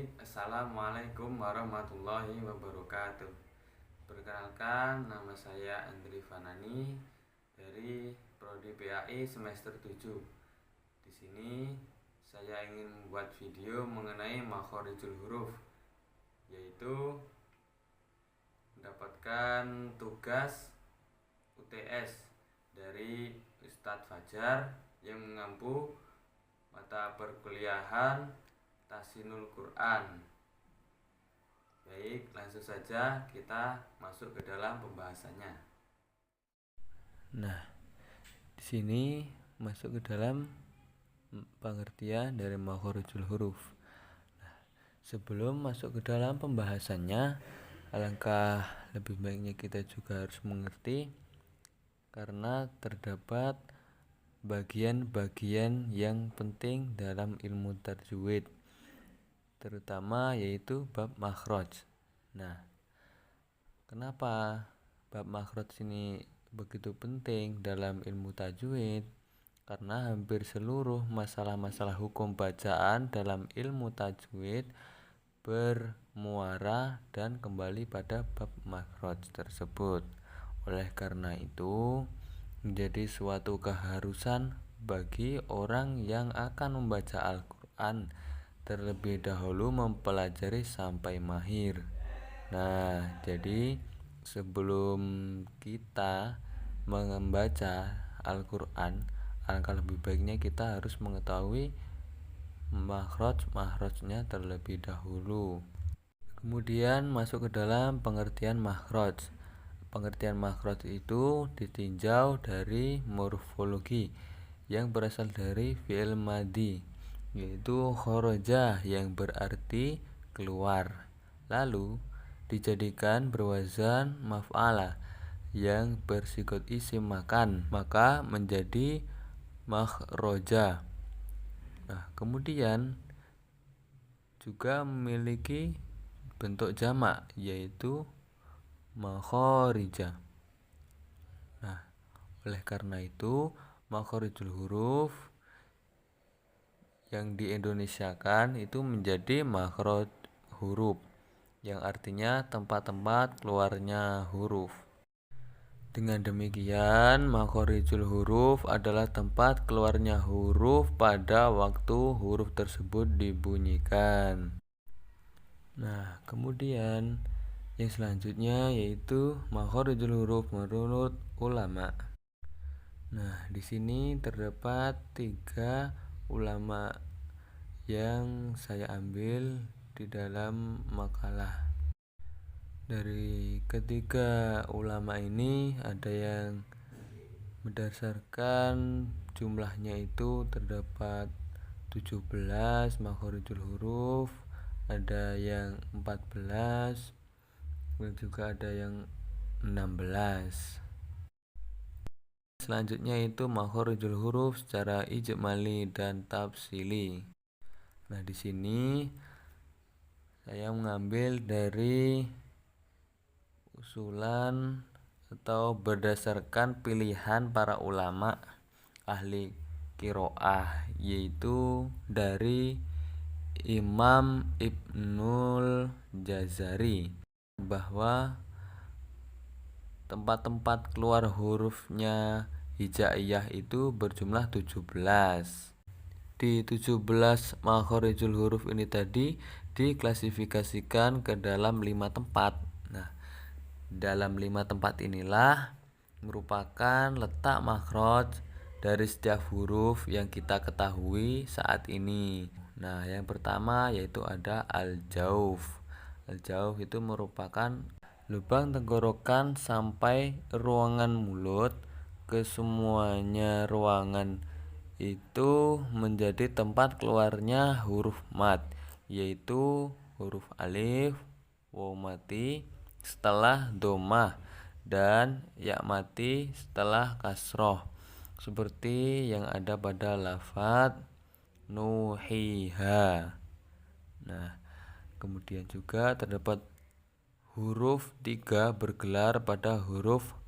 Assalamualaikum warahmatullahi wabarakatuh. Perkenalkan, nama saya Andri Fanani dari Prodi PAI semester 7. Di sini saya ingin membuat video mengenai makhorijul huruf, yaitu mendapatkan tugas UTS dari Ustadz Fajar yang mengampu mata perkuliahan Tahsinul Quran. Baik, langsung saja kita masuk ke dalam pembahasannya. Nah, di sini masuk ke dalam pengertian dari makhorijul huruf. Nah, sebelum masuk ke dalam pembahasannya, alangkah lebih baiknya kita juga harus mengerti karena terdapat bagian-bagian yang penting dalam ilmu tajwid, terutama yaitu bab makhraj. Nah, kenapa bab makhraj ini begitu penting dalam ilmu tajwid? Karena hampir seluruh masalah-masalah hukum bacaan dalam ilmu tajwid bermuara dan kembali pada bab makhraj tersebut. Oleh karena itu, menjadi suatu keharusan bagi orang yang akan membaca Al-Quran terlebih dahulu mempelajari sampai mahir. Nah, jadi sebelum kita membaca Al-Quran, alangkah lebih baiknya kita harus mengetahui makhraj-makhrajnya terlebih dahulu. Kemudian masuk ke dalam pengertian makhraj. Pengertian makhraj itu ditinjau dari morfologi yang berasal dari fi'il madhi, yaitu kharaja yang berarti keluar, lalu dijadikan berwazan maf'ala yang bersigot isim makan, maka menjadi makhroja. Nah, kemudian juga memiliki bentuk jamak, yaitu makhorija. Nah, oleh karena itu makhorijul huruf yang diindonesiakan itu menjadi makhraj huruf, yang artinya tempat-tempat keluarnya huruf. Dengan demikian, makhorijul huruf adalah tempat keluarnya huruf pada waktu huruf tersebut dibunyikan. Nah, kemudian yang selanjutnya yaitu makhorijul huruf menurut ulama. Nah, di sini terdapat 3 ulama yang saya ambil di dalam makalah. Dari ketiga ulama ini ada yang berdasarkan jumlahnya itu terdapat 17 makhorijul huruf, ada yang 14 dan juga ada yang 16. Selanjutnya itu makhorijul huruf secara ijmali dan tafsili. Nah, di sini saya mengambil dari usulan atau berdasarkan pilihan para ulama ahli qiraah, yaitu dari Imam Ibnul Jazari, bahwa tempat-tempat keluar hurufnya hijaiyah itu berjumlah 17. Di 17 makhorijul huruf ini tadi diklasifikasikan ke dalam 5 tempat. Nah, dalam 5 tempat inilah merupakan letak makhraj dari setiap huruf yang kita ketahui saat ini. Nah, yang pertama yaitu ada al-jauf. Al-jauf itu merupakan lubang tenggorokan sampai ruangan mulut. Kesemuanya ruangan itu menjadi tempat keluarnya huruf mad, yaitu huruf alif, waw mati setelah domah, dan ya mati setelah kasroh, seperti yang ada pada lafadz nuhiha. Nah, kemudian juga terdapat huruf 3 bergelar pada huruf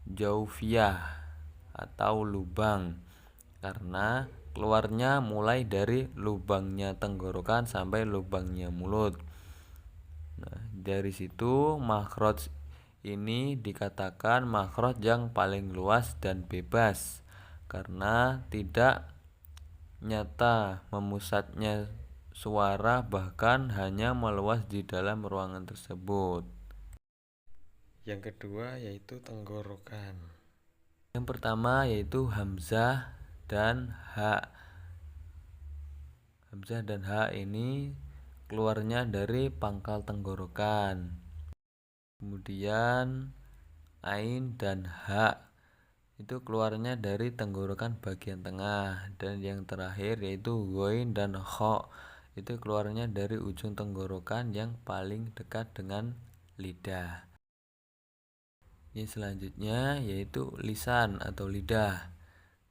jaufiyah atau lubang, karena keluarnya mulai dari lubangnya tenggorokan sampai lubangnya mulut. Nah, dari situ makhraj ini dikatakan makhraj yang paling luas dan bebas karena tidak nyata memusatnya suara, bahkan hanya meluas di dalam ruangan tersebut. Yang kedua yaitu tenggorokan. Yang pertama yaitu hamzah dan ha. Hamzah dan ha ini keluarnya dari pangkal tenggorokan. Kemudian ain dan ha itu keluarnya dari tenggorokan bagian tengah, dan yang terakhir yaitu ghain dan kha itu keluarnya dari ujung tenggorokan yang paling dekat dengan lidah. Yang selanjutnya yaitu lisan atau lidah.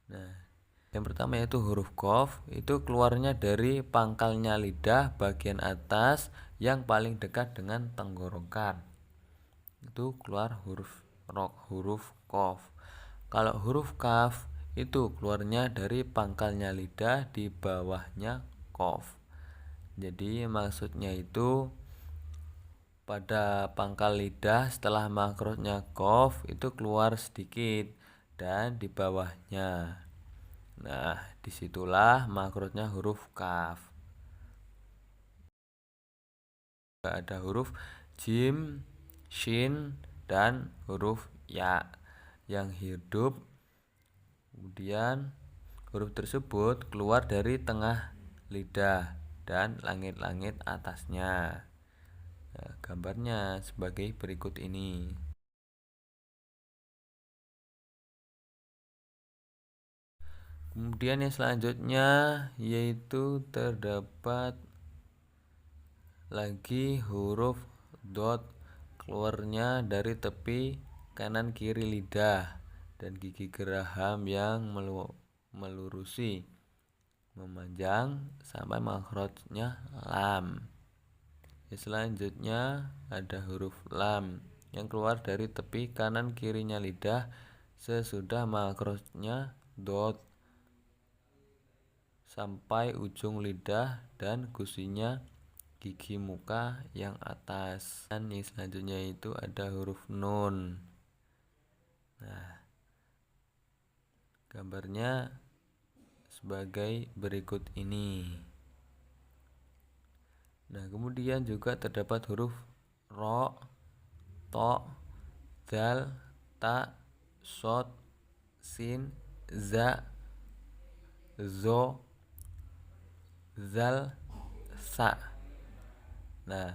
Nah, yang pertama yaitu huruf qaf, itu keluarnya dari pangkalnya lidah bagian atas yang paling dekat dengan tenggorokan. Itu keluar huruf qaf. Kalau huruf kaf itu keluarnya dari pangkalnya lidah di bawahnya qaf. Jadi maksudnya itu pada pangkal lidah setelah makrotnya qaf itu keluar sedikit dan di bawahnya. Nah, disitulah makrotnya huruf kaf. Ada huruf jim, shin, dan huruf ya yang hidup. Kemudian huruf tersebut keluar dari tengah lidah dan langit-langit atasnya. Nah, gambarnya sebagai berikut ini. Kemudian yang selanjutnya yaitu terdapat lagi huruf dot, keluarnya dari tepi kanan kiri lidah dan gigi geraham yang melurusi memanjang sampai makhrajnya lam. Selanjutnya ada huruf lam yang keluar dari tepi kanan kirinya lidah sesudah makhrajnya dot sampai ujung lidah dan gusinya gigi muka yang atas. Dan yang selanjutnya itu ada huruf nun. Nah, gambarnya sebagai berikut ini. Nah, kemudian juga terdapat huruf ro, to, zal, ta, shod, sin, za, zo, zal, sa. Nah,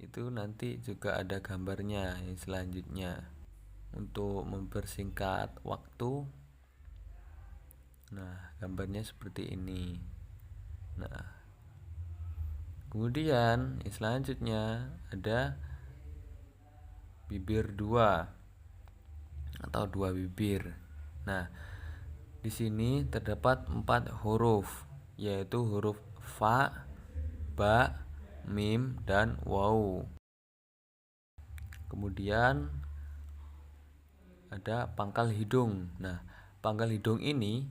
itu nanti juga ada gambarnya yang selanjutnya. Untuk mempersingkat waktu, nah gambarnya seperti ini. Nah, kemudian yang selanjutnya ada bibir dua atau dua bibir. Nah, di sini terdapat 4 huruf, yaitu huruf fa, ba, mim, dan waw. Kemudian ada pangkal hidung. Nah, pangkal hidung ini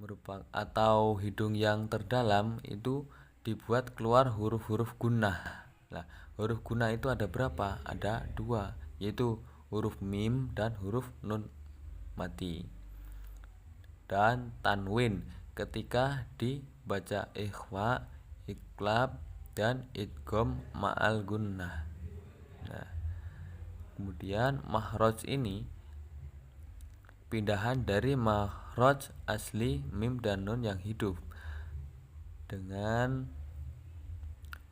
merupakan atau hidung yang terdalam itu dibuat keluar huruf-huruf gunnah. Nah, huruf gunnah itu ada berapa? Ada 2, yaitu huruf mim dan huruf nun mati. Dan tanwin ketika dibaca ikhfa, iqlab, dan idgham ma'al gunnah. Nah, kemudian makhraj ini pindahan dari makhraj asli mim dan nun yang hidup. Dengan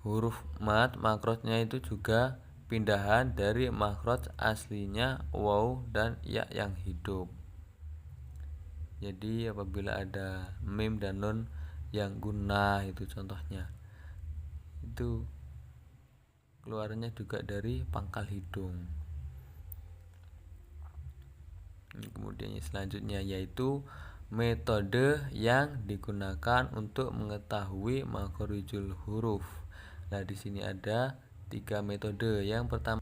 huruf mat, makhrajnya itu juga pindahan dari makhraj aslinya waw dan ya yang hidup. Jadi apabila ada mim dan nun yang gunnah, itu contohnya, itu keluarnya juga dari pangkal hidung. Kemudian selanjutnya yaitu metode yang digunakan untuk mengetahui makhorijul huruf. Nah, di sini ada 3 metode. Yang pertama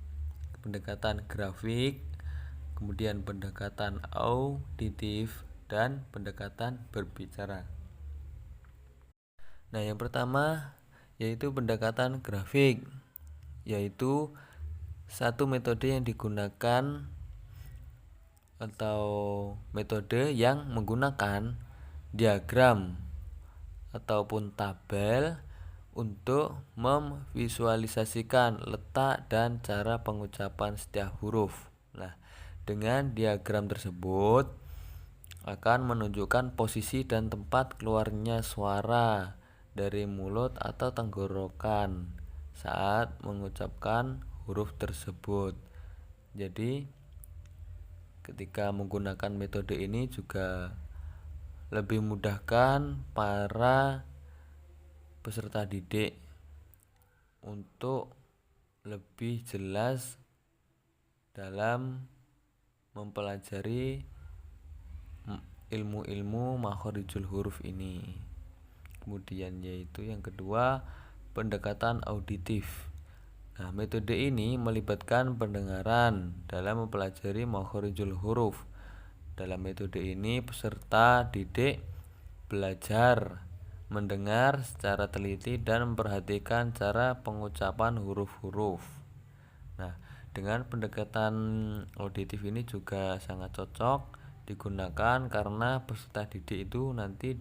pendekatan grafik, kemudian pendekatan auditif, dan pendekatan berbicara. Nah, yang pertama yaitu pendekatan grafik, yaitu satu metode yang digunakan atau metode yang menggunakan diagram ataupun tabel untuk memvisualisasikan letak dan cara pengucapan setiap huruf. Nah, dengan diagram tersebut akan menunjukkan posisi dan tempat keluarnya suara dari mulut atau tenggorokan saat mengucapkan huruf tersebut. Jadi, ketika menggunakan metode ini juga lebih mudahkan para peserta didik untuk lebih jelas dalam mempelajari ilmu-ilmu makhorijul huruf ini. Kemudian yaitu yang kedua, pendekatan auditif. Nah, metode ini melibatkan pendengaran dalam mempelajari makhorijul huruf. Dalam metode ini peserta didik belajar mendengar secara teliti dan memperhatikan cara pengucapan huruf-huruf. Nah, dengan pendekatan auditif ini juga sangat cocok digunakan karena peserta didik itu nanti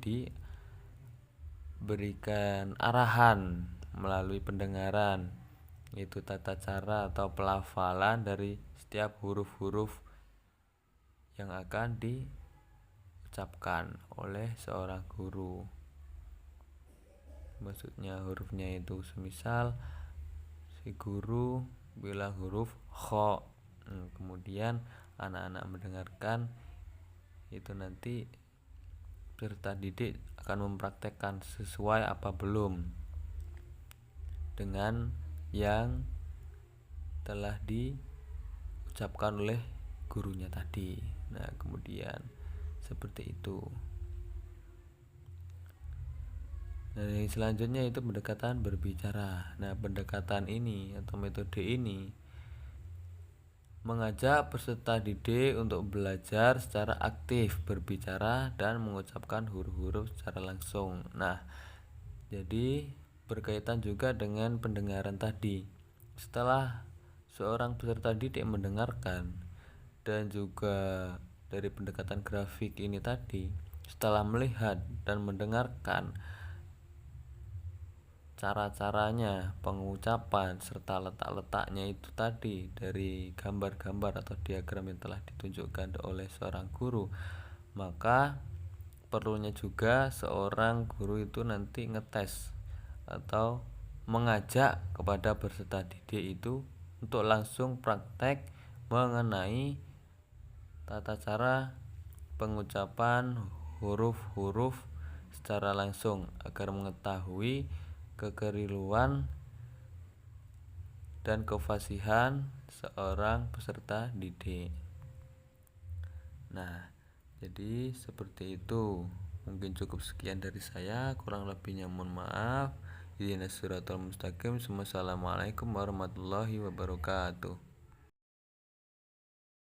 diberikan arahan melalui pendengaran, yaitu tata cara atau pelafalan dari setiap huruf-huruf yang akan diucapkan oleh seorang guru. Maksudnya hurufnya itu semisal si guru bilang huruf kho, kemudian anak-anak mendengarkan, itu nanti peserta didik akan mempraktekkan sesuai apa belum dengan yang telah diucapkan oleh gurunya tadi. Nah, kemudian seperti itu. Nah, yang selanjutnya itu pendekatan berbicara. Nah, pendekatan ini atau metode ini mengajak peserta didik untuk belajar secara aktif berbicara dan mengucapkan huruf-huruf secara langsung. Nah, jadi berkaitan juga dengan pendengaran tadi. Setelah seorang peserta didik mendengarkan dan juga dari pendekatan grafik ini tadi, setelah melihat dan mendengarkan cara-caranya pengucapan serta letak-letaknya itu tadi dari gambar-gambar atau diagram yang telah ditunjukkan oleh seorang guru, maka perlunya juga seorang guru itu nanti ngetes atau mengajak kepada peserta didik itu untuk langsung praktek mengenai tata cara pengucapan huruf-huruf secara langsung agar mengetahui kekeliruan dan kefasihan seorang peserta didik. Nah, jadi seperti itu. Mungkin cukup sekian dari saya, kurang lebihnya mohon maaf. Ihdinas siratal mustaqim. Wassalamualaikum warahmatullahi wabarakatuh.